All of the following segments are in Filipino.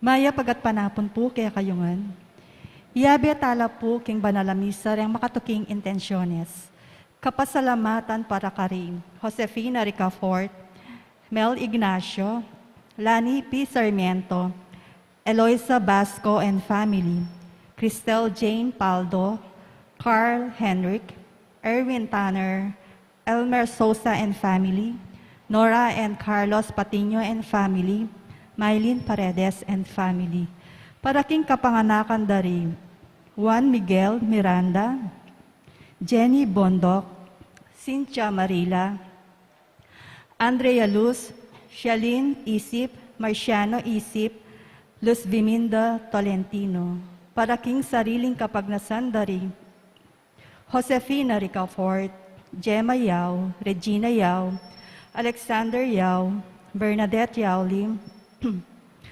Maya pagat panapon po kaya kayungan. Iabe tala po king banalamisa yang makatuking intensyones. Kapasalamatan para karim, Josefina Ricafort, Mel Ignacio, Lani P. Sarmiento, Eloisa Basco and family, Cristel Jane Paldo, Carl Henrik, Erwin Tanner, Elmer Sosa and family, Nora and Carlos Patino and family, Mylene Paredes and family. Para king kapanganakan dari, Juan Miguel Miranda, Jenny Bondok, Cynthia Marila, Andrea Luz, Shalene Isip, Marciano Isip, Luz Viminda Tolentino. Para king sariling kapagnasan dari, Josefina Ricafort, Gemma Yao, Regina Yao, Alexander Yao, Bernadette Yao Lim,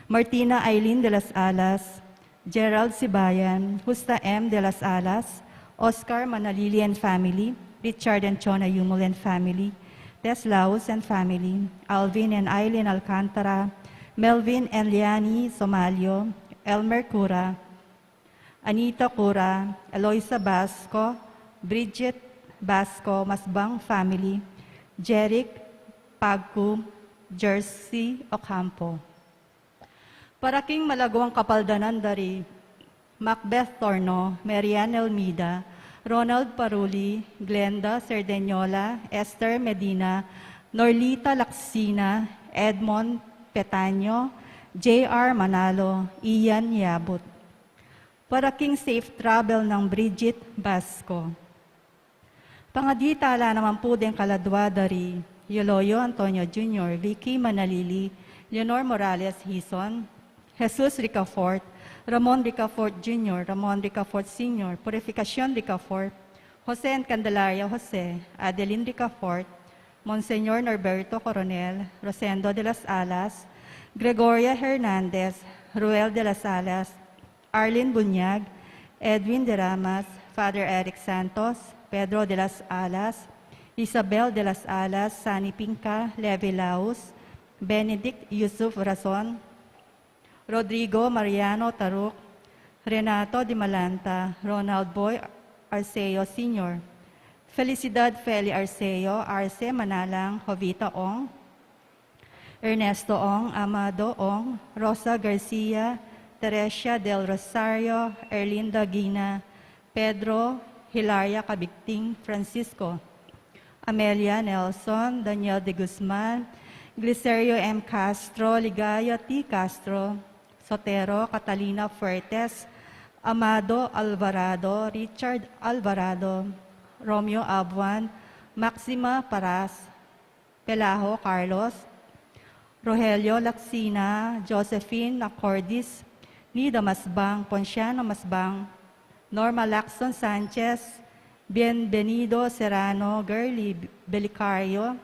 Martina Aileen de las Alas, Gerald Sibayan, Justa M. de las Alas, Oscar Manalili and family, Richard and Chona Yumul and family, Tess Laos and family, Alvin and Aileen Alcantara, Melvin and Liani Somalio, Elmer Cura, Anita Cura, Eloisa Basco, Bridget Basco, Masbang family, Jeric Pagku, Jersey Ocampo. Para king malagwang kapaldanan dari, Macbeth Torno, Marianne Elmida, Ronald Paruli, Glenda Cerdeñola, Esther Medina, Norlita Laksina, Edmond Petaño, J.R. Manalo, Ian Yabut. Para king safe travel ng Bridget Basco. Pangaditala naman po din kaladwa dari, Yoloyo Antonio Jr., Vicky Manalili, Leonor Morales Hison, Jesus Ricafort, Ramon Ricafort Jr., Ramon Ricafort Sr., Purificación Ricafort, Jose and Candelaria Jose, Adeline Ricafort, Monseñor Norberto Coronel, Rosendo de las Alas, Gregoria Hernandez, Ruel de las Alas, Arlene Bunyag, Edwin de Ramas, Father Eric Santos, Pedro de las Alas, Isabel de las Alas, Sani Pinca, Levi Laus, Benedict Yusuf Razon, Rodrigo Mariano Taruk, Renato Di Malanta, Ronald Boy Arceo Sr., Felicidad Feli Arceo, Arce Manalang, Jovita Ong, Ernesto Ong, Amado Ong, Rosa Garcia, Teresia del Rosario, Erlinda Gina, Pedro Hilaria Cabigting, Francisco, Amelia Nelson, Daniel de Guzman, Glicerio M. Castro, Ligaya T. Castro, Sotero, Catalina Fuertes, Amado Alvarado, Richard Alvarado, Romeo Abuan, Maxima Paras, Pelajo Carlos, Rogelio Laksina, Josephine Acordis, Nida Masbang, Ponciano Masbang, Norma Lacson Sanchez, Bienvenido Serrano, Gerly Belicario,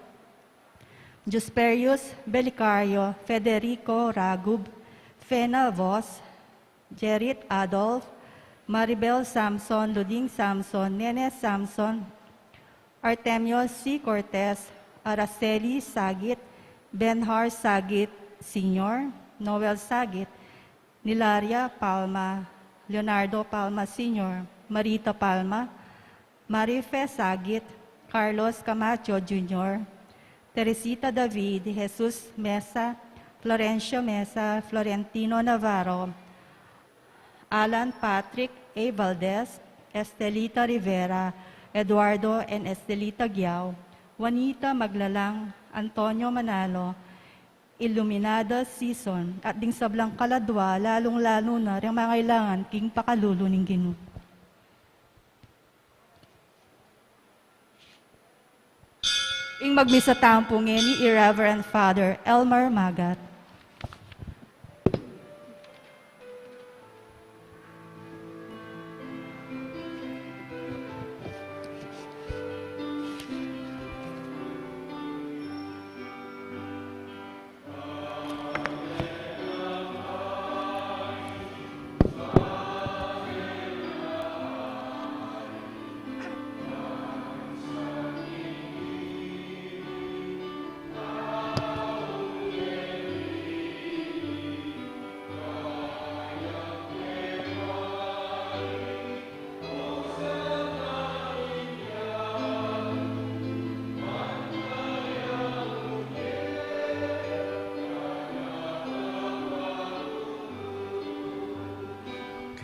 Jusperius Belicario, Federico Ragub, Fena Vos, Jerit Adolf, Maribel Samson, Luding Samson, Nene Samson, Artemio C. Cortez, Araceli Sagit, Benhar Sagit Sr., Noel Sagit, Nilaria Palma, Leonardo Palma Sr., Marita Palma, Marife Sagit, Carlos Camacho Jr., Teresita David, Jesus Mesa, Florencio Mesa, Florentino Navarro, Alan Patrick A. Valdez, Estelita Rivera, Eduardo and Estelita Giao, Juanita Maglalang, Antonio Manalo, Iluminada Season, at ding sablang kaladwa, lalong-lalo na rin mga kailangan king pakalulo ning Ginoo. Ing magmisa tampong ni Irreverend Father Elmer Magat.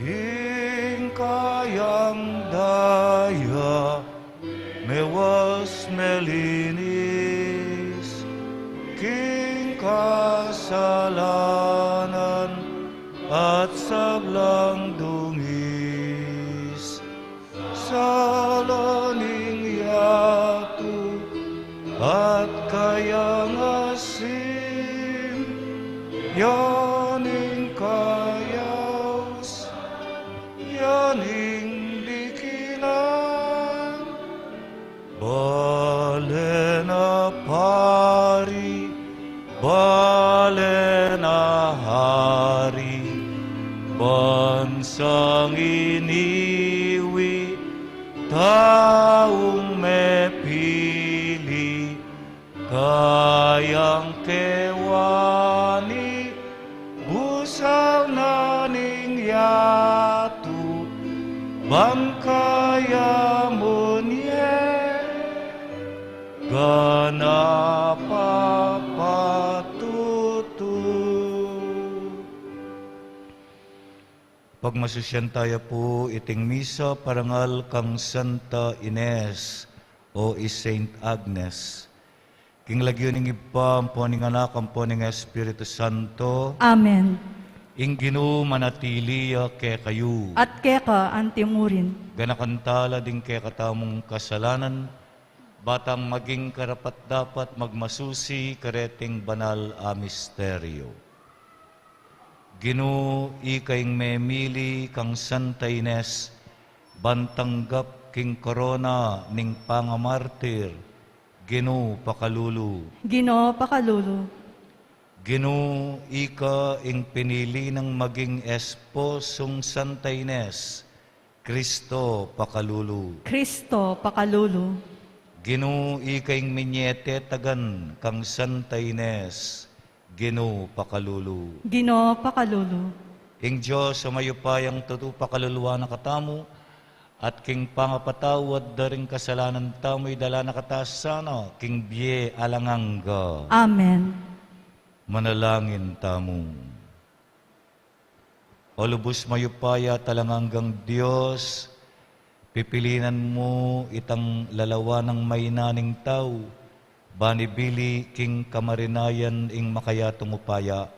king kayang daya, mewas melinis, king kasalanan at sablang dungis, salaning yatu at kayang asin, yaning kayas, yaning dikilan, bale na pari, bale na hari, bansang iniwi, taong mepili, kayang kewani, busaw na ning yatu, bangkaya munye, gana papatutu. Pagmasusyan tayo po iting misa parangal kang Santa Ines o Saint Agnes. King lagyo ning iba, ampo ning anak, ampo ning Espiritu Santo, Amen. ing Ginoo manatiliya ke kayo. At keka antimurin. Ganakantala din ke katamong kasalanan, batang maging karapat dapat magmasusi kareting banal a misteryo. Ginoo ikaing memili kang Santa Ines, bantanggap king korona ning pangamartir, Ginoo pakalulu. Ginoo pakalulu. Ginoo ika ing pinili ng maging esposong Santa Ines, Kristo pakalulu. Kristo pakalulu. Ginoo ikaing minyete tagan kang Santa Ines, Ginoo pakalulu. Ginoo pakalulu. Ing Diyos sa mayupayang tutu pakaluluwa na katamu, at king pangapatawad daring kasalanan tamo'y dala na katasana, king biye alangangga. Amen. Manalangin tamo. O lubos mayupaya talanganggang Diyos, pipilinan mo itang lalawa ng maynaning tao, banibili king kamarinayan ing makayatong upaya.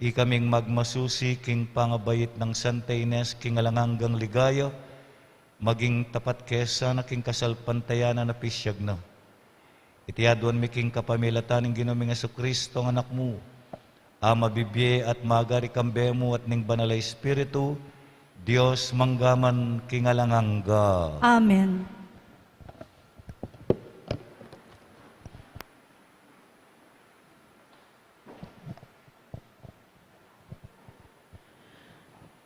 Ikaming magmasusi king pangabayit ng Santa Ines king alanganggang ligaya, maging tapat kesa na king kasalpantayanan na pisyag na. Itiyaduan mi king kapamilatan ng Ginoong Jesucristo ng anak mo, ama bibye at magari kambemo at ning banal na Espiritu, Diyos manggaman king alangangga. Amen.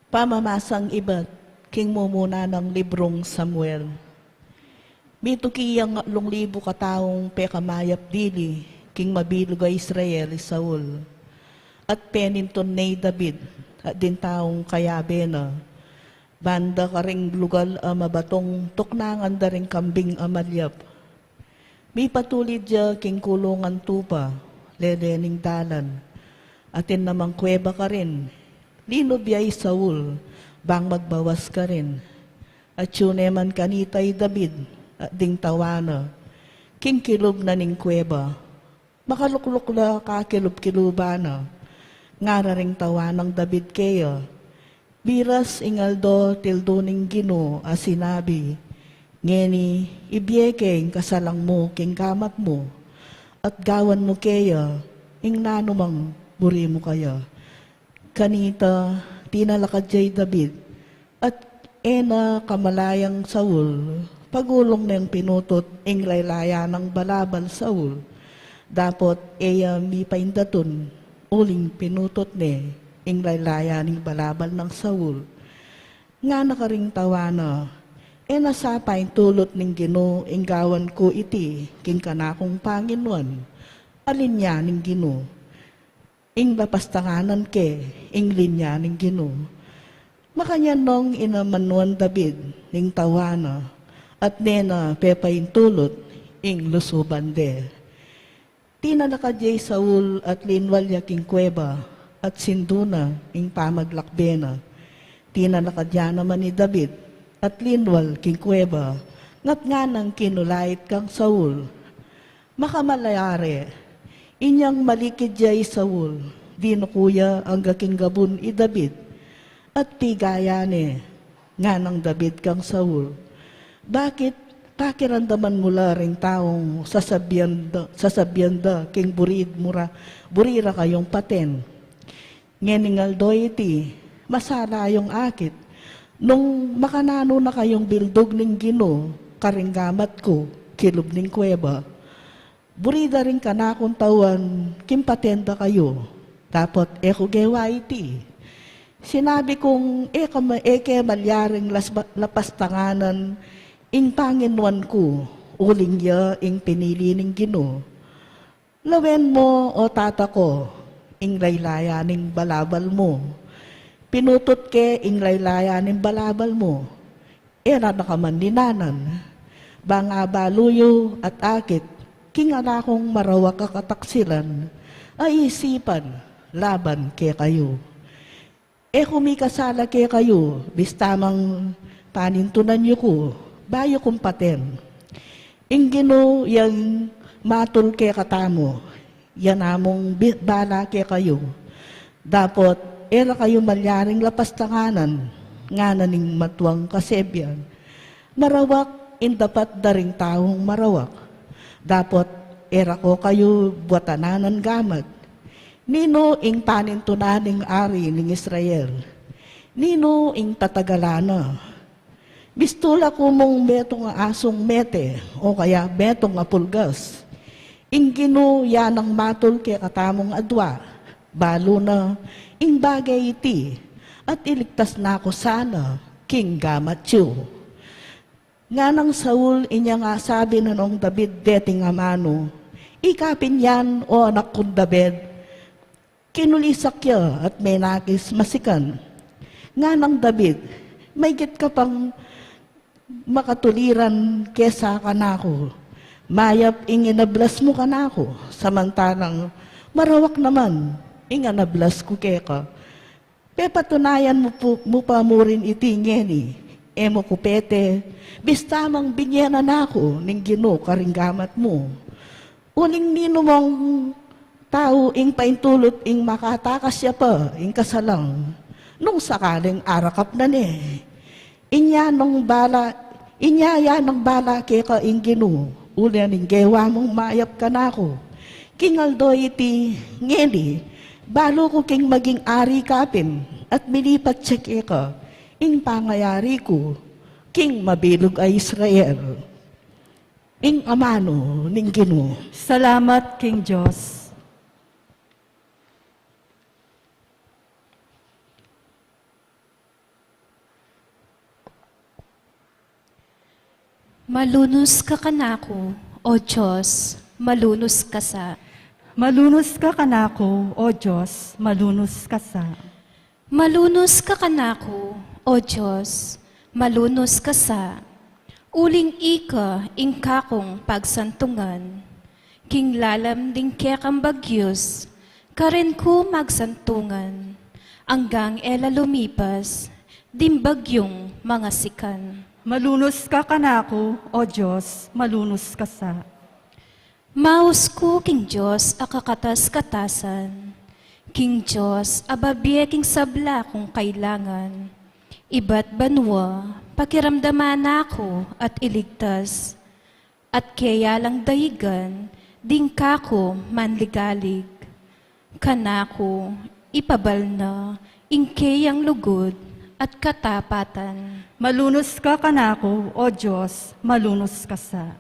Pamamasang iba't king mumuna ng librong Samuel. Mitukiyang 8,000 kataong pekamayap dili, king mabilog a Israel Saul. At peninton ni David, at din taong kayabe na. Banda ka ring lugal a mabatong tuknangan da ring kambing amalyap. Mi patulid ja king kulungan tupa, lelening dalan. Atin namang kweba ka rin, linob yay Saul, bang magbawas ka rin. At yuneman kanitay David, at ding tawana, king kilub na ning kweba. Makalukluk la kakilub-kilubana, ngara ring tawanang David kaya. Biras ingaldo tildo ning Ginoo a sinabi, ngeni ibyekeng kasalang mo king kamat mo, at gawan mo kaya, ing nanumang buri mo kaya. Kanita, tinalakad jay David, at ena kamalayang Saul, pagulong niyang pinutot ing laylaya ng balabal Saul. Dapot eya mi paindaton, uling pinutot ni ing laylaya ning balabal ng Saul. Nga nakaring tawana, nasapay tulot ning Ginoo ing gawan ko iti, king kanakong Panginoon, alin niya ning Ginoo. Ing lapastanganan ke, ing linya ning Ginoo. Makanya nung inamanuan David, ning tawana, at nena pepain tulot, ing lusuban de. Tinalakadjay Saul at linwalya king kweba, at sinduna ing pamaglakbena. tinanakadya naman ni David, at linwal king kuweba, ngat nga nang kinulait kang Saul. Makamalayari, inyang malikid jay Saul, di no kuya ang gaking gabun i David, at pigayane, nga ng David kang Saul. Bakit pakiramdaman mula ring taong sasabyanda king burira kayong paten. Ngeningal doyti, masala yung akit. Nung makanano na kayong bildog ning Gino, karinggamat ko, kilob ning kuweba. Burida rin ka na akong tawan, kimpatenda kayo. Dapat eko gewaiti. Sinabi kong eke malyaring lapastanganan, ing Panginoon ko, uling ya ing pinili ning Gino. Lawen mo o tata ko, ing laylaya ning balabal mo. Pinutot ke ing laylaya ning balabal mo. Era na kaman ninanan. Banga baluyo at akit, kingana kong marawa kakataksilan, ay isipan, laban ke kayo. Kumikasala ke kayo, bistamang panintunan niyo ko, bayo kong paten. Ingino yang matul ke katamo, yan among bala ke kayo. Dapat era kayo malyaring lapastanganan, nga naning matuang kasebyan. Marawak, indapat daring taong marawak. Dapat era ko kayo buwatananan gamat. Nino ing panintunaning ari ng Israel. Nino ing tatagalana. Bistula ko mong betong asong mete, o kaya betong apulgas. Ingino yanang matul ke katamong adwa, balo na ing bagay iti, at iligtas na ako sana, king gamatyo. Nga nang Saul inya nga sabi na nung David deting amano, ikapin yan o anak kong David, kinulisak ya at may nakis masikan. Nga nang David, may git ka pang makatuliran kesa kanako. Mayap inginablas mo kanako, samantalang marawak naman, inganablas ko keka. Pepatunayan mo pa mo rin itingeni, emo kupete, bistamang binyanan ako ning Gino karinggamat mo. Uling nino mong tao ing paintulot ing makatakas siya pa, ing kasalang, nung sakaling arakap na ni. Inya ng bala ke ka ing Gino, ulian ing gewa mong mayap ka na ako. Kingaldo iti ngeli, balo ko king maging ari kapim, at milipat siya ke ka, ing pangayari ko, king mabilog ay Israel. Ing amano ning Gino. Salamat, King Diyos. Malunos ka kanako, O Diyos, malunos ka sa. Malunos ka kanako, O Diyos, malunos ka sa. Malunos ka kanako, O Diyos, malunos ka sa. Uling ika, ingkakong pagsantungan. King lalam ding kekang bagyos, karen ko magsantungan. Anggang ela lumipas, dimbagyong mga sikan. Malunos ka kanako, O Diyos, malunos ka sa. Maus ko, King Diyos, akakatas-katasan. King Diyos, ababye king sabla kung kailangan. Iba't banwa, pakiramdaman ako at iligtas. At kaya lang dahigan, ding kako manligalig. Kanako, ipabal na, ingkayang lugod at katapatan. Malunos ka kanako, O Diyos, malunos ka sa.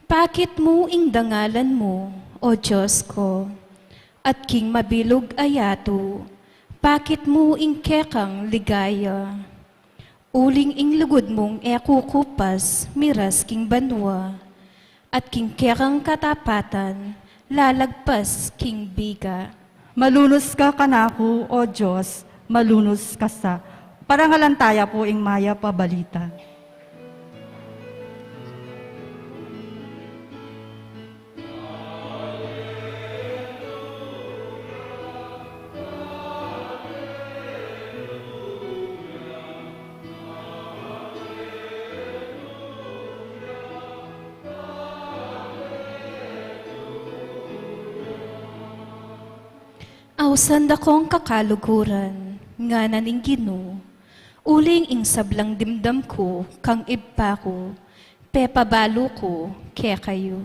Bakit mo ing dangalan mo, O Diyos ko, at king mabilog ayato, bakit mo ing kekang ligaya? Uling ing lugod mong ekukupas, miras king banwa, at king kekang katapatan, lalagpas king biga. Malunos ka kanako, O Diyos, malunos ka sa. Parangalantaya po ing maya pabalita. Awsan dakong kakaluguran, nga naning Ginoo, uling ing sablang dimdam ko, kang ibpa ko, pepabalo ko, kaya kayo.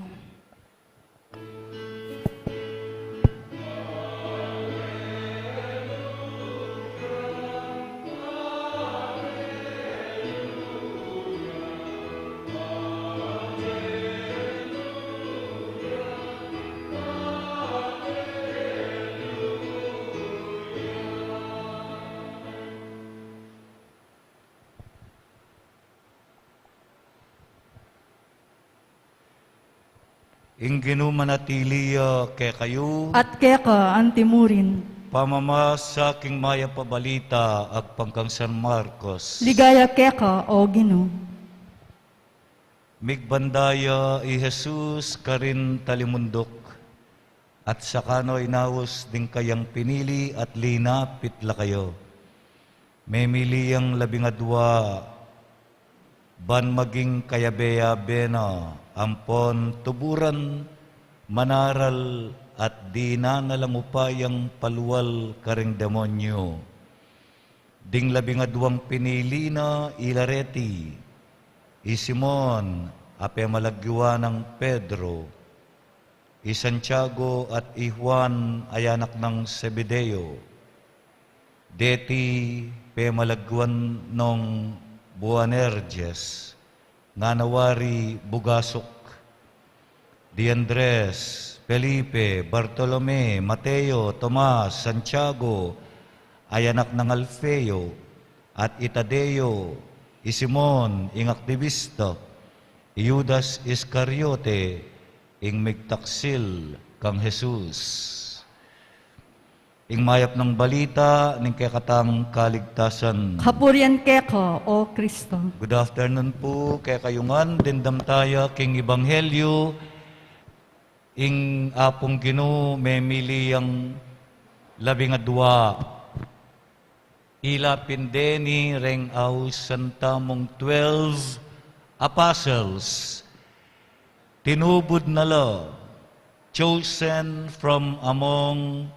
Ingginu manatili kay kayo, At keka ang timurin. pamama sa aking maya pabalita ag pangkang San Marcos. Ligaya keka o Ginoo. Migbandaya i Jesus karin talimundok, at sakano inawas din kayang pinili at linapit la kayo. Memiliyang 12, ban maging kayabeyabe na, ampon tuburan, manaral at di na nalamupayang paluwal karing demonyo. Ding 12 pinili na ilareti, i Simon, ape malagwa ng Pedro, i Santiago at i Juan ay anak ng Zebedeo, deti pe malagwan nung Boanerges, nga nawari Bugasok, di Andres, Felipe, Bartolome, Mateo, Tomas, Santiago, ay anak ng Alfeo, at Itadeo, i Simon, ing aktivista, i Judas Iscariote, ing migtaksil kang Jesus. Ing mayap ng balita, ning kekatang kaligtasan. Kapurian keka o Kristo. Good afternoon po, kay kayungan, dindam tayo king Ebanghelyo, ing apong Ginoo, memili ang 12. Ila pindeni reng au santamong 12 apostles, tinubod na lo, chosen from among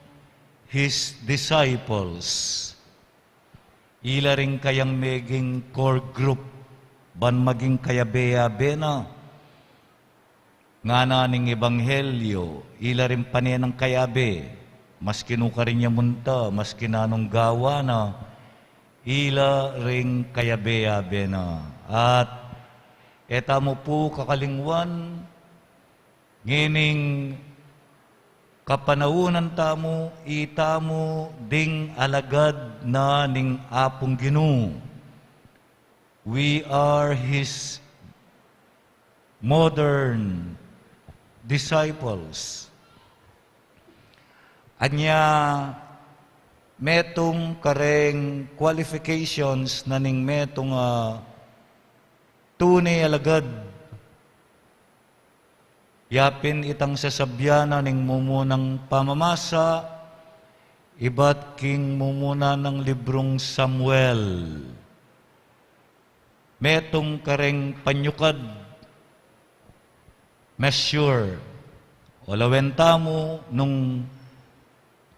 His disciples. Ila rin kayang maging core group, ban maging kayabe-yabe na. Nga naning Ebanghelyo, ila rin ng kayabe, mas kinuka rin niya munta, mas kinanong gawa na, ila rin kayabe-yabe na. At eta mo po kakalingwan, ngining kapanaunan tamo, itamo ding alagad na ning apong Ginoo. We are His modern disciples. Anya, metong kareng qualifications na ning metong tunay alagad. Yapin itang sasabyana ning mumunang pamamasa, iba't king mumuna ng librong Samuel. Metong kareng panyukad, measure, walawenta mo nung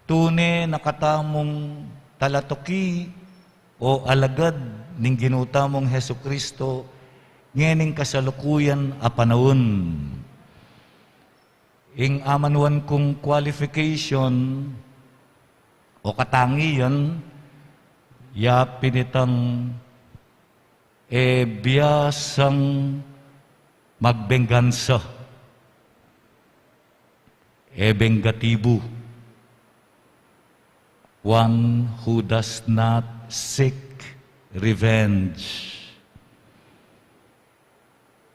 tune nakatamong talatoki o alagad ning ginutamong Hesu Kristo, ngening kasalukuyan a panahon. Ing amanuan kong qualification o katangian, ya pinitang biyasang magbenggansa, bengatibo, one who does not seek revenge.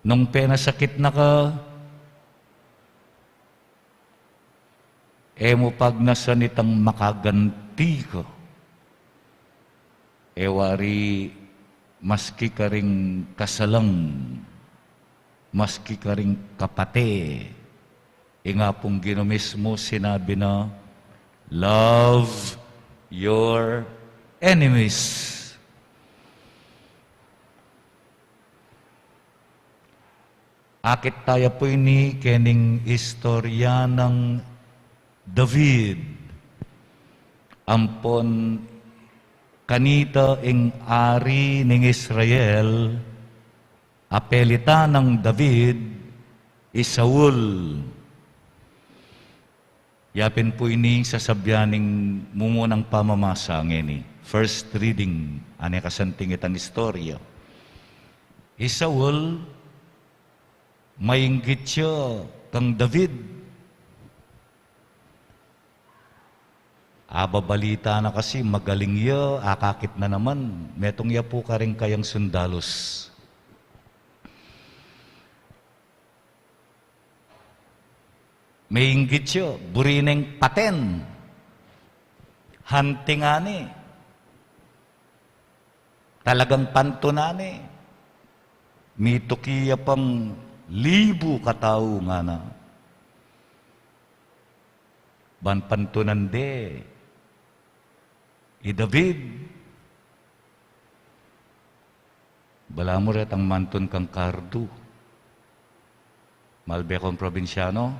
Nung penasakit na ka, mo pag nasa nitang makaganti ko, wari maski ka ring kasalang, maski ka ring kapate, nga pong Ginoo mismo sinabi na, love your enemies. Akit tayo po ini kening istorya ng David. ampon kanita ing ari ng Israel, apelita ng David, Saul. Yapin po ini sasabyaning mumunang pamamasa ngeni. First reading, ane kasanting itang istorya. Saul, mainggit siya kang David. Ababalita na kasi, magaling ya, akakit na naman. Metong ya po ka rin kayang sundalos. May inggit siya, burineng paten. Hantingani. Talagang pantunani. Mitukiya pang 1,000 katao nga na. Banpantunan de. David. Bala mo rin ang mantun kang kardu. Malbe kong probinsyano.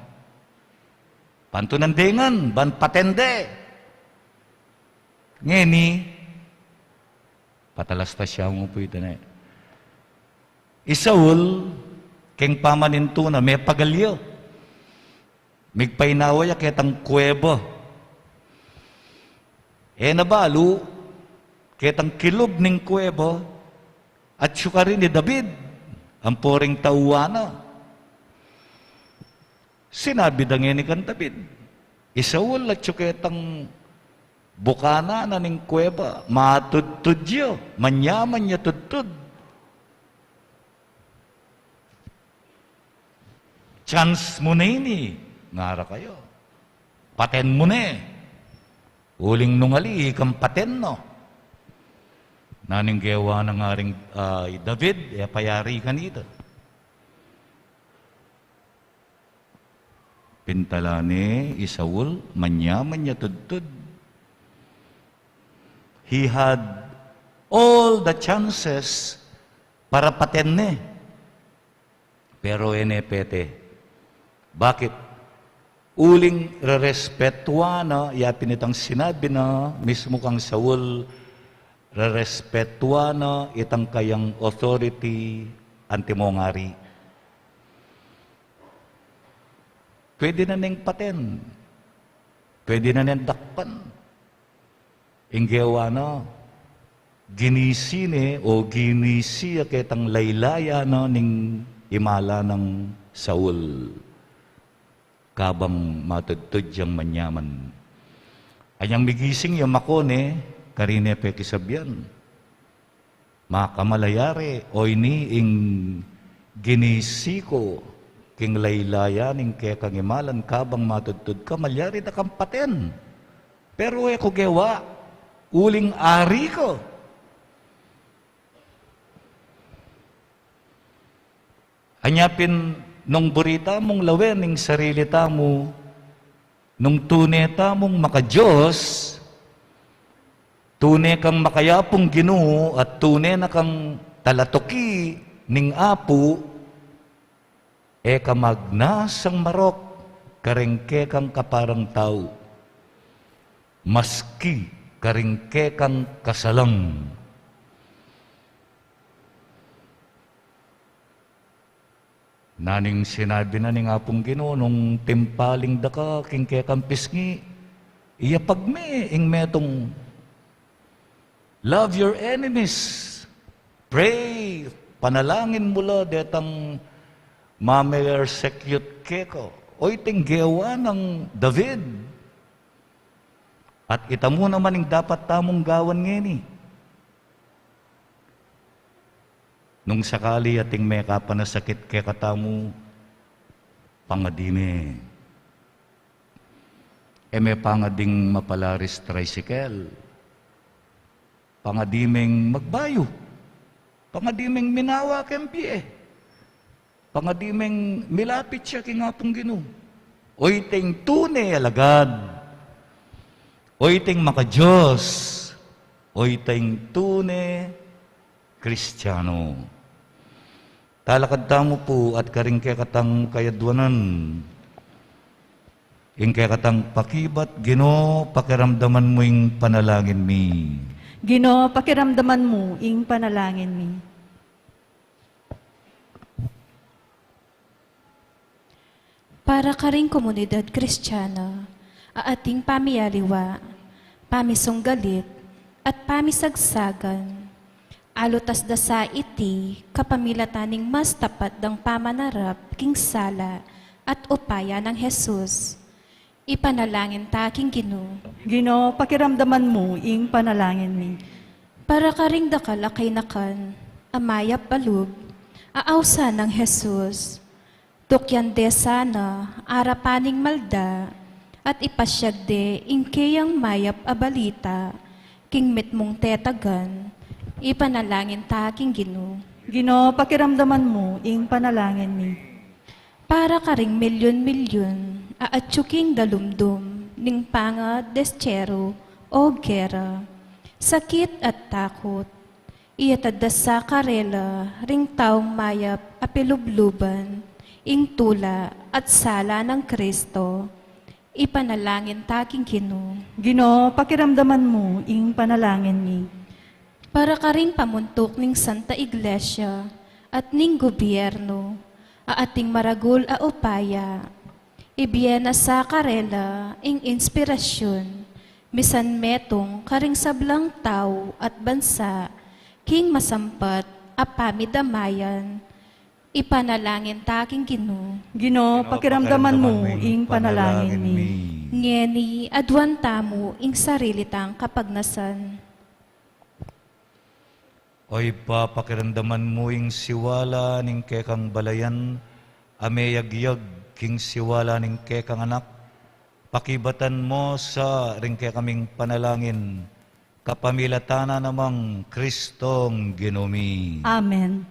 Pantunan dengan, ban patende. Ngeni, patalasta siya mo po ito na. Saul, keng pamaninto na may pagalyo. Migpainawaya ketang kuweba. Nabalo, ketang kilob ning kuweba, at syuka rin ni David, ang poring tauwana. Sinabi da ni kan David, Saul at syuketang bukana na ning kuweba, matudtud yo, manyaman niya tudtud. Chance mo na ini, ngara kayo. Paten mo na uling nungali, ikang paten no. Naning gewa ng aring David, payari kanita. Pintalane, Saul, manyaman niya tudtud. He had all the chances para patenne. Pero enepete. Bakit? Uling rerespetuan na, yapin itang sinabi na, mismo kang Saul, rerespetuan na itang kayang authority antimongari. Pwede na neng paten. Pwede na neng dakpan. Inggewa na, ginisine o ginisiya ketang laylaya na ning imala ng Saul. Kabang matudtud yang manyaman. Anyang migising yung makone, karine pekisabyan. Makamalayari, o ini ing ginisiko, king laylayaning kaya kang imalan kabang matudtud ka, malyari na kang paten. Pero ko gewa, uling ari ko. Anyapin, nung burita mong lawen, ning sarili mo, nung tuneta mong makadiyos, tune kang makayapong Ginoo at tune na kang talatoki ning apu, kamagnas ang marok, karengke kang kaparang tao, maski karengke kang kasalang. Naning sinabi na ning apong Ginoo nung timpaling daka kingke kang pisngi, iya pagme ing metong love your enemies, pray, panalangin mula detang mamer secute keko. Oy tinggewa ng David. At ita mo naman yung dapat tamong gawan ngeni. Nung sakali ating may kapanasakit kay katamu, pangadime. May pangading mapalaris tricycle. Pangadimeng magbayo. Pangadimeng minawa kempie. Pangadimeng milapit siya kingapong Ginoo. Oy ting tunay alagad. Oy ting makadiyos. Oy ting tunay Kristiyano. Talakad tamo po at karingke katang kayadwanan. Ingkay katang pakibat, Ginoo, pakiramdaman mo yung panalangin mi. Ginoo, pakiramdaman mo ing panalangin mi. Para ka ring komunidad kristyana, ating pamiyaliwa, pamisunggalit, at pamisagsagan, alutas da sa iti, kapamilataning mas tapat dang pamanarap, king sala, at upaya ng Jesus. Ipanalangin ta king Ginoo, Ginoo, pakiramdaman mo ing panalangin mi. para ka ring dakalakay nakan, amayap balug, aawsa ng Jesus. Tukyan de sana, arapaning malda, at ipasyag de ingkayang mayap abalita, king mitmong tetagan, ipanalangin ta king Ginoo. Ginoo, pakiramdaman mo ing panalangin mi. Para ka ring milyon-milyon, aatsuking dalumdum, ning panga destyero o gera, sakit at takot, iyatad sa karela, ring taong mayap apilubluban, ing tula at sala ng Kristo, ipanalangin taking Ginoo. Ginoo, pakiramdaman mo ing panalangin mi. Para ka ring pamuntok ning Santa Iglesia at ning gobyerno, ating maragul a upaya, ibiyena sa karela ing inspirasyon, misan metong karing sablang tao at bansa, king masampat a pamidamayan, ipanalangin taking Ginoo. Ginoo, pakiramdaman mo ing panalangin mi. Ngeni adwan tamo ing sarili tang kapagnasan. Oy pakiramdaman mo ing siwala ning kekang balayan, ameyagyag king siwala ning kekang anak, pakibatan mo sa ring kaming panalangin, kapamilatana namang Kristong Ginumi. Amen.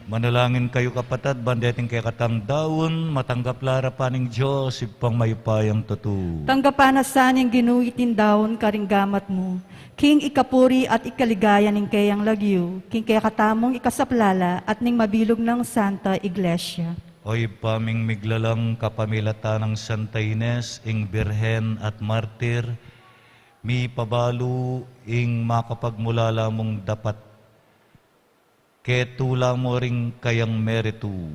Manalangin kayo kapatad, bandeting kay katang daon, matanggap lara paning Diyos, ipang mayupayang tutu. Tanggapan na sa niyang ginuitin daon karing gamat mo. King ikapuri at ikaligaya ning kayang lagyo, king kaya katamong ikasaplala at ning mabilog ng Santa Iglesia. Oy paming miglalang kapamilata ng Santa Ines, ing Birhen at Martir, mi pabalo ing makapagmulala mong dapat ketula mo ring kayang meritu.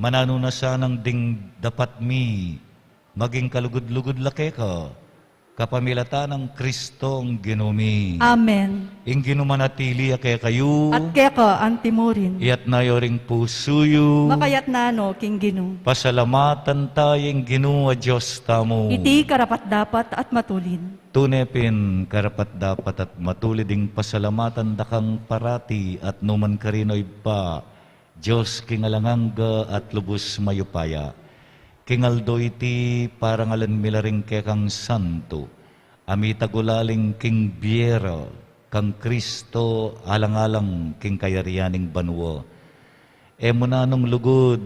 Manano na sanang ding dapat mi, maging kalugod-lugod lake ka, kapamilata ng Kristong Ginumi. Amen. Ing ginumanatili kaya kayo, At keka ang timurin. iyat na yoring pusuyo, Makayat nano, King Ginu. pasalamatan tayong Ginua Diyos tamo. Iti karapat dapat at matulin. Tunepin karapat dapat at matuliding pasalamatan dakang parati at numan karinoy pa, Diyos kingalanganga at lubos mayupaya. Kingaldo iti parangalan milaring kekang santo, amitagulaling king biero, kang Kristo alang-alang king kayarianing banwa. E muna nung lugod,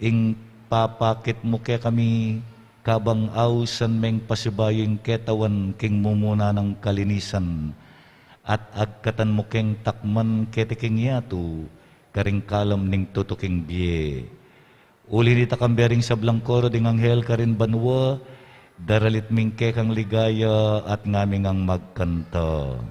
ing papakit mo ke kami, kabang awsan meng pasibayoing ketawan king mumuna ng kalinisan, at agkatan mo keng takman ketiking yato, karing kalam ning tutuking biye. Uli nita kambering sa blangkoro ding anghel karin banwa, daralit mingke kang ligaya at ngaming ang magkanta.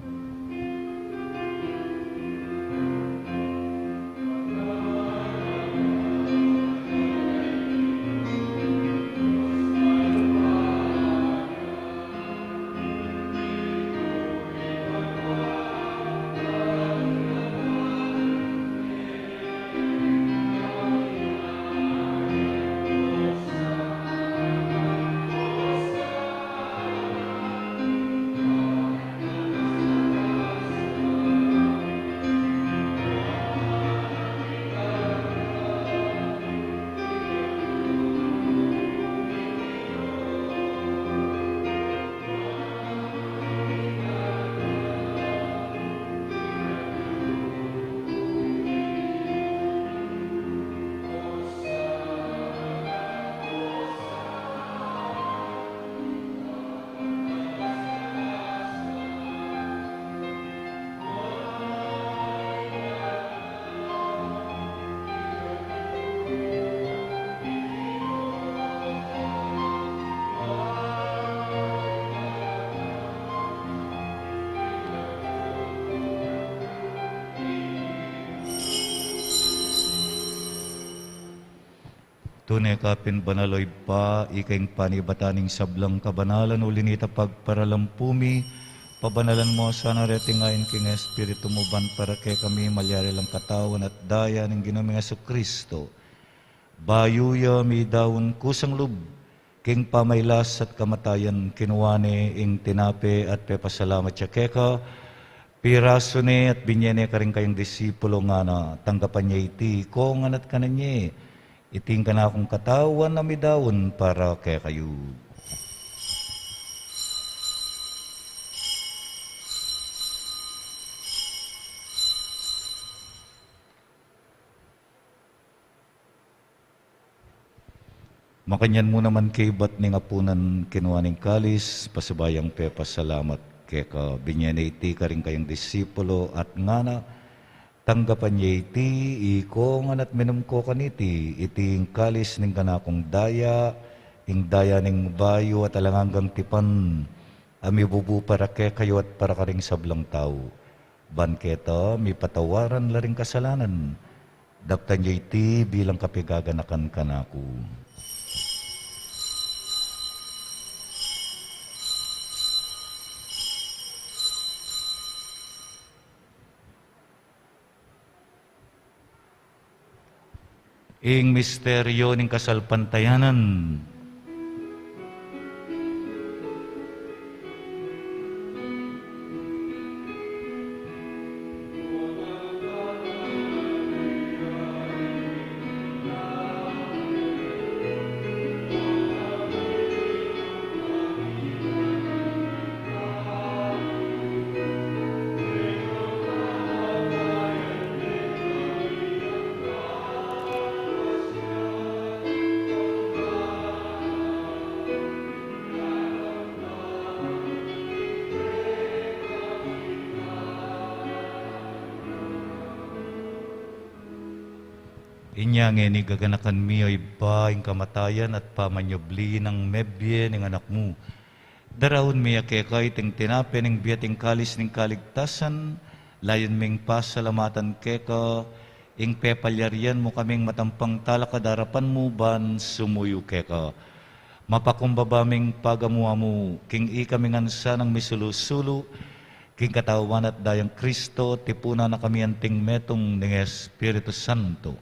Tunay kapin banaloy pa, ikaing panibataning sablang kabanalan, ulinita pagparalampumi, pabanalan mo sana retingayin king Espiritu mo ban para kay kami malyari lang katawan at daya ng ginaming Aso Kristo. Bayuya mi daon kusang lub, king pamaylas at kamatayan kinuwane ing tinape at pepasalamat siya keka, piraso ni at binyene ka rin kayong disipulo nga na tanggapan niya iti, ko nga nat kananye, iting ka na akong katawan na midawon para kay kayo. Makanyan mo naman kay bat ning apunan kinuaning kalis, pasibayang pepa salamat kay ka binyane iti ka rin kayong disipulo at ngana, tanggapan niya iti, iko nga nat minum ko kaniti, iting kalis ning kanakong daya, ing daya ning bayo at alanganggang tipan, ami bubu para kay kayo at para karing sablang tao. Banketa, mi patawaran laring kasalanan, daptan niya iti bilang kapigaganakan kanako. Ing misteryo ning kasalpantayanan. Inyang ni gaganakan mi ay ba ing kamatayan at pamanyobli ng mebye ng anak mo. Darawon mi akekay ting tinape ng biyating kalis ng kaligtasan, layon ming pasalamatan keka, ing pepalyarian mo kaming matampang talakadarapan mo ban sumuyo keka. Mapakumbabaming pagamuha mo, king ikaming ansa ng misulusulo, king katawan at dayang Kristo, tipuna na kami anting metong ng Espiritu Santo.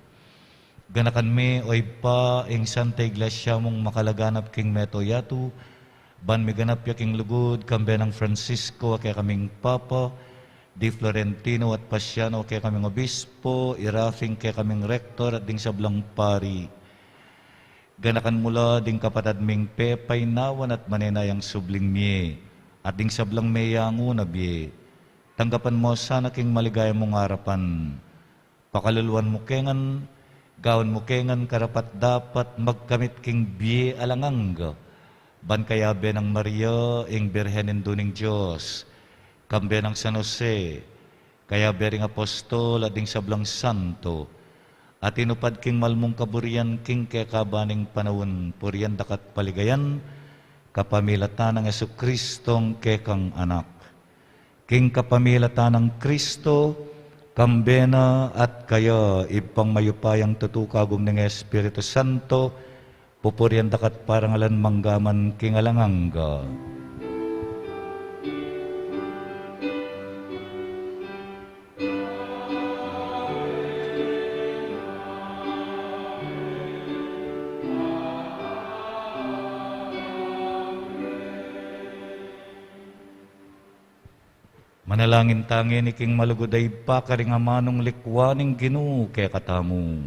Ganakan mi oy pa ing Santa Iglesia mong makalaganap king meto yatu, ban mi ganap ya king lugod, kambe ng Francisco, kaya kaming Papa, Di Florentino at Pasiano, kaya kaming Obispo, Irafing, kaya kaming Rektor at ding sablang pari. Ganakan mula ding kapatad ming pepay nawan at manenayang subling mi, at ding sablang meyango na biye. Tanggapan mo sana king maligaya mong harapan. Pakaluluan mo kengan, gawan mo kengan karapat dapat magkamit king biye alanganga. Ban kaya benang Maria, ing Birhenin duning Diyos, kambe ng San Jose, kaya bering apostol at ding sablang santo, at inupad king malmong kaburian king kekabaning panawon, purian dakat paligayan, kapamilatan ng Jesukristong kekang anak. King kapamilatan ng Kristo, kambena at kaya ipang mayupayang tutukagong ng Espiritu Santo, pupurian dakat parangalan manggaman king alanganga. Manalangin tangi ni king malugoday pa karingamanong likwaning Ginoo kaya katamu.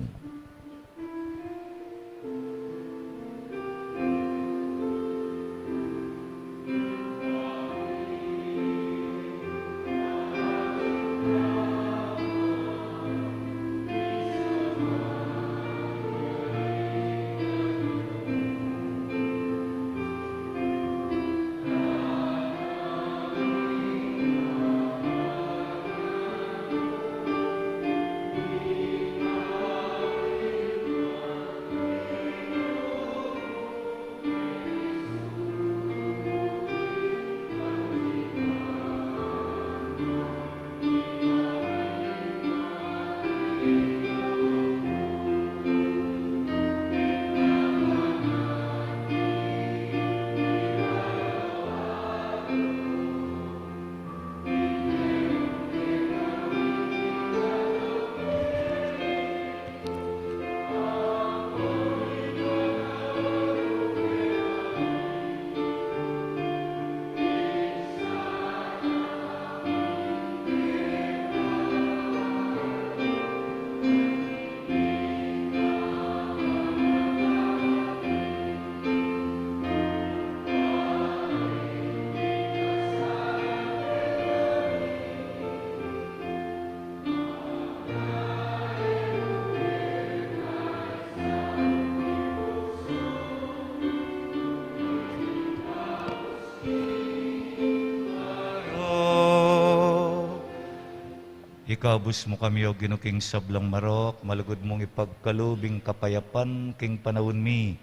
Ikabus mo kami o ginuking sablang marok, malugod mong ipagkalubing kapayapan, king panawon mi,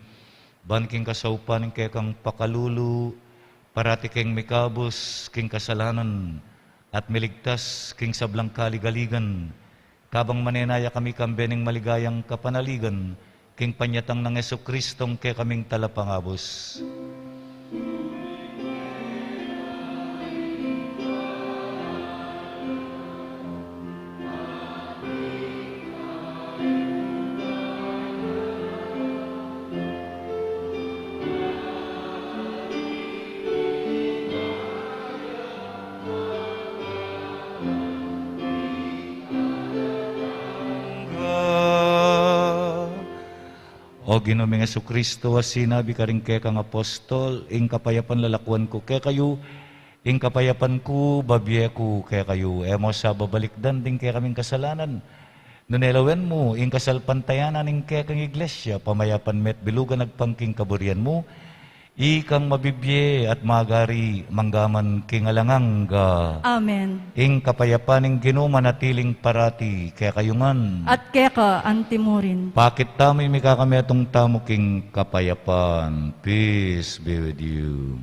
ban king kasaupan, king kang pakalulu, parati king mikabus, king kasalanan, at miligtas, king sablang kaligaligan, kabang manenaya kami kambening maligayang kapanaligan, king panyatang ng Jesukristong kay kaming talapangabos. O Ginoong Jesucristo, sinabi ka rin kay kang apostol, ing kapayapan lalakwan ko kay kayo, ing kapayapan ko, babiye ko kay kayo. Emo sa babalikdan din kay kaming kasalanan. Nunelawen mo, ing kasalpantayanan ing kay kang iglesia, pamayapan met bilugan nagpangking kaburian mo, ikang mabibye at magari manggaman king alanganga. Amen. Ing kapayapaning Ginoo manatiling parati kaya kayungan. At keka antimurin. Pakit tamo'y may kakami atong tamo king kapayapan. Peace be with you.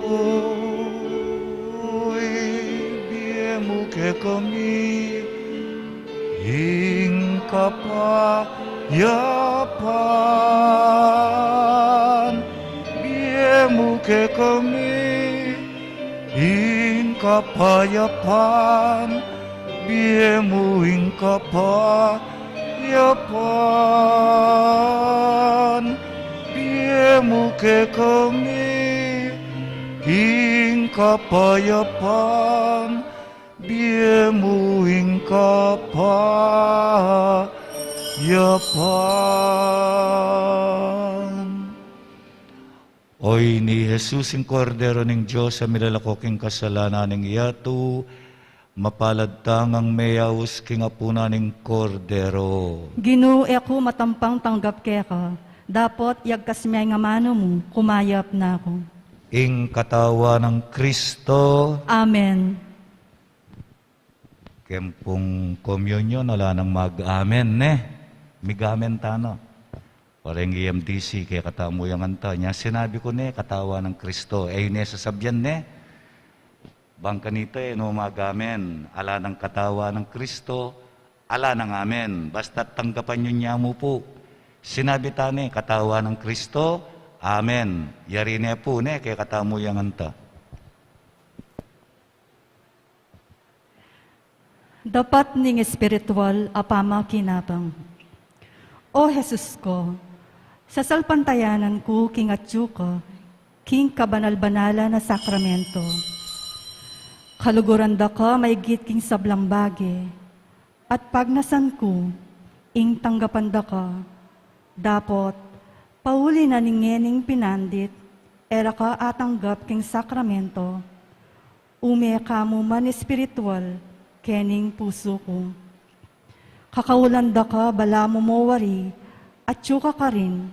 Oy, biemu ke kami, ing kapayapan. Biemu ke kami, ing kapayapan. Biemu ing kapayapan. Biemu ke kami, ing kapayapan. Biemu ing kapayapan. Oy ni Jesus ing kordero ning Diyos sa milalakoking kasalanan ning iyatu, mapalad tangang mayawus king apuna ning kordero. Ginoo ako matampang tanggap keka. Dapat yagkas miyay nga mano mo, kumayap na ako. Ing katawa ng Kristo, Amen. kempong communion, wala nang mag-amen, ne? Mig-amen tano. Parang EMDC, kaya katamo yung anta niya. Sinabi ko, ne, katawa ng Kristo. Eh, ne, sasabyan, ne? Bangka nito, no, mag-amen. Ala ng katawa ng Kristo, ala ng amen. Basta tanggapan nyo niya mo po. Sinabi tane, katawa ng Kristo, amen. Yari ne po, ne, kaya katamo yung anta. Dapat ning espiritual apama kinapang. O Jesus ko, sa salpantayanan ko king atyu ko, king kabanal-banala na sakramento. Kaluguran da ka may git king sablang bagi, at pagnasan ko, ing tanggapan da ka, dapot, pauli na ningening pinandit, era ka atanggap king sakramento, ume ka mo man espiritual, kening puso ko. Kakaulan da ka, bala mo mawari, at yuka ka rin,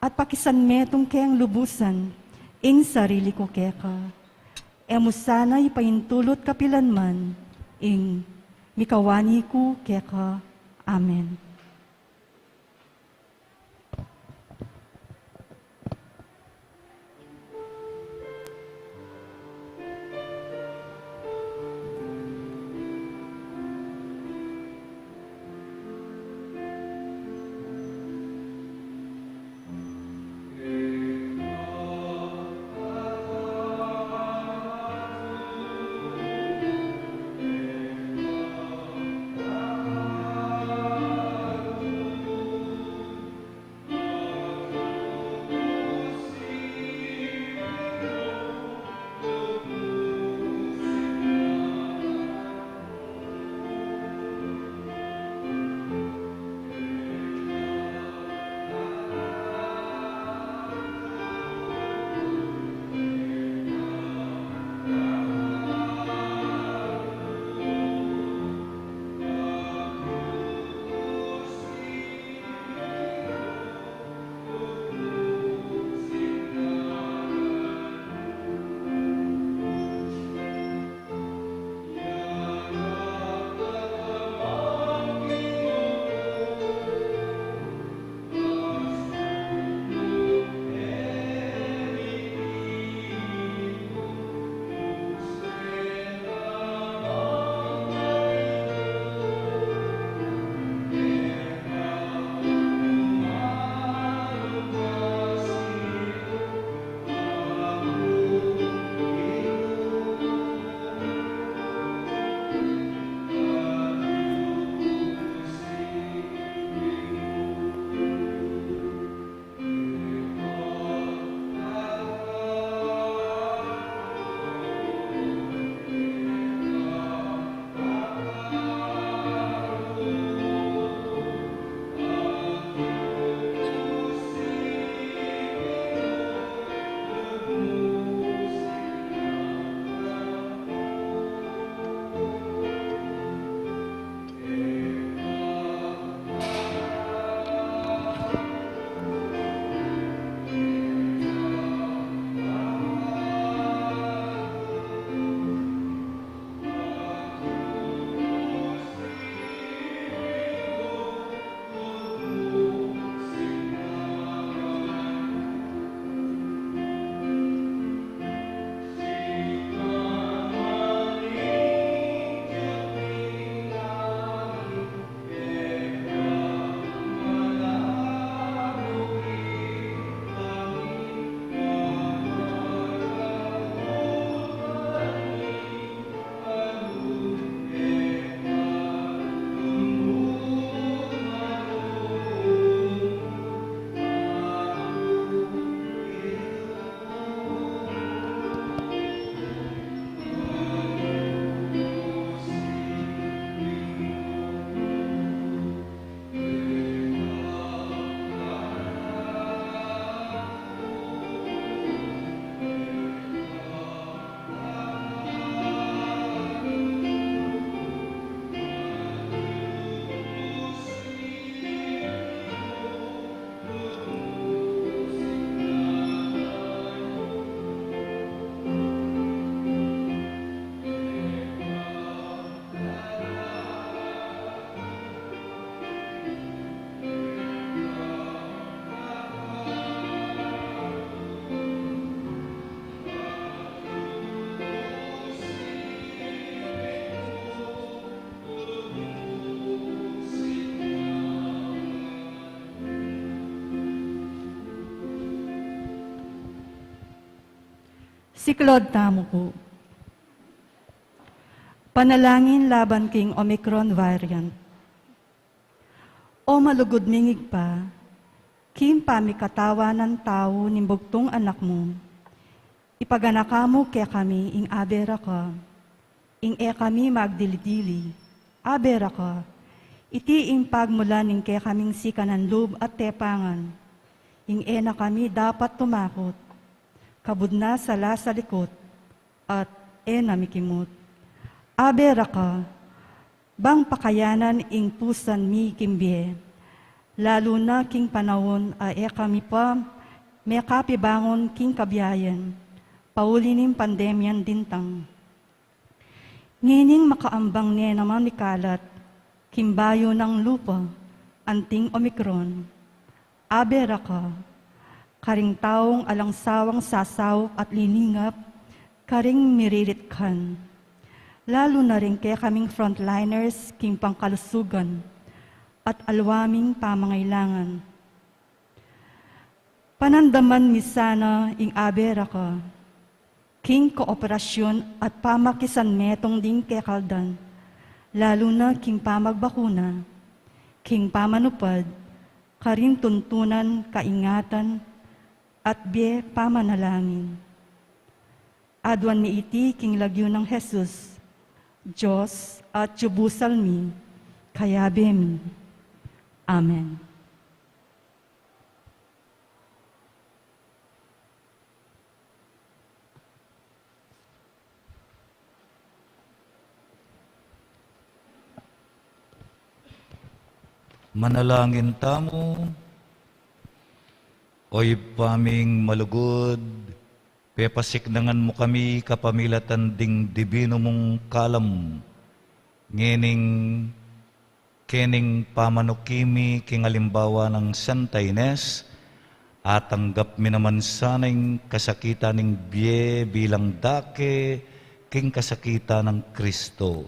at pakisan metong kayang lubusan, ing sarili ko keka. Emo sana ipahintulot kapilanman, ing mikawani ko keka. Amen. Siklod tamo ko. Panalangin laban king Omicron variant. O malugod mingig pa, kim pamikatawa ng tao nimbugtong anak mo. Ipaganaka mo kaya kami ing abera ka, ing kami magdilidili, abera ka. Iti ing pagmula ning kaya kaming sikanan loob at tepangan, ing na kami dapat tumakot, kabud na sala sa likot, at mikimot. Abera ka, bang pakayanan ing pusan mi kimbie, lalo na king panahon kami pa, may kapibangon king kabiyayan, paulinim pandemyan dintang. Ngining makaambang niya naman ni kalat, kimbayo ng lupa, anting Omicron. Abera ka, karing taong alangsawang sasaw at liningap, karing miririt kan. Lalo na rin kaya kaming frontliners, king pangkalusugan, at alwaming pamangailangan. Panandaman mi sana ing abera ka, king kooperasyon at pamakisan metong ding kekaldan, lalo na king pamagbakuna, king pamanupad, karin tuntunan, kaingatan, at biye pamanalangin. Adwan mi iti king lagyo ng Jesus, Diyos at yubusal mi, kaya bemi. Amen. Manalangin tamo, oy paming malugod, pepasiknangan mo kami kapamilatan ding dibino mong kalam, ngening kening pamanukimi king alimbawa ng Santa Ines, at tanggap mi naman sanang kasakitan ng biye bilang dake king kasakitan ng Kristo.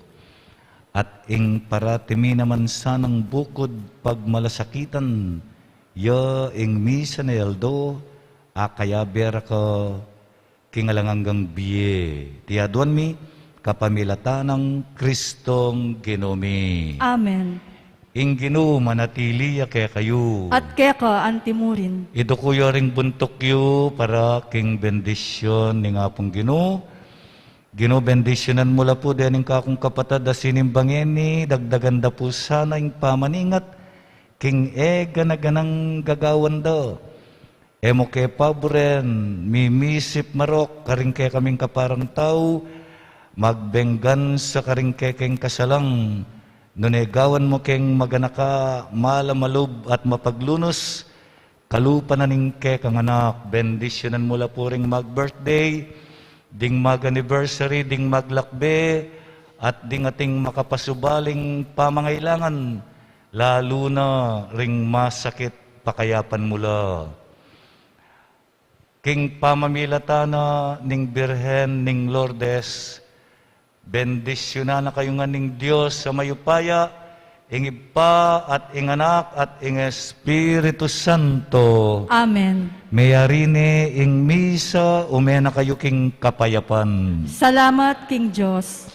At ing paratimi naman sanang bukod pagmalasakitan, ya ing misa na yaldo, akaya bera ka kingalanganggang biye. Tiyaduan mi, kapamilata ng Kristong Ginomi. Amen. Ing Ginoo manatili kaya kayo. At kaya ka antimurin. Ito ko ring buntok yu para king bendisyon ni nga pong Ginoo. Ginoo bendisyonan mula po din kakong kapatad da sinimbangin ni dagdagan da po sana ing pamaningat king ganaganang gagawan da. Emo kay paboren, mimisip marok, karing kay kaming kaparang tao, magbenggan sa karing kay keng kasalang, nunegawan mo keng maganaka, malamalub at mapaglunos, kalupa na ning kay kang anak, bendisyonan mula po ring mag-birthday, ding mag-anniversary, ding maglakbe, at ding ating makapasubaling pamangailangan, lalo na ring masakit pakayapan mula. King pamamilatana ning Birhen ning Lourdes, bendisyonan na kayo nga ning Diyos sa mayupaya, ing Iba at ing Anak at ing Espiritu Santo. Amen. Mayarine ing misa, umena kayo king kapayapan. Salamat, King Diyos.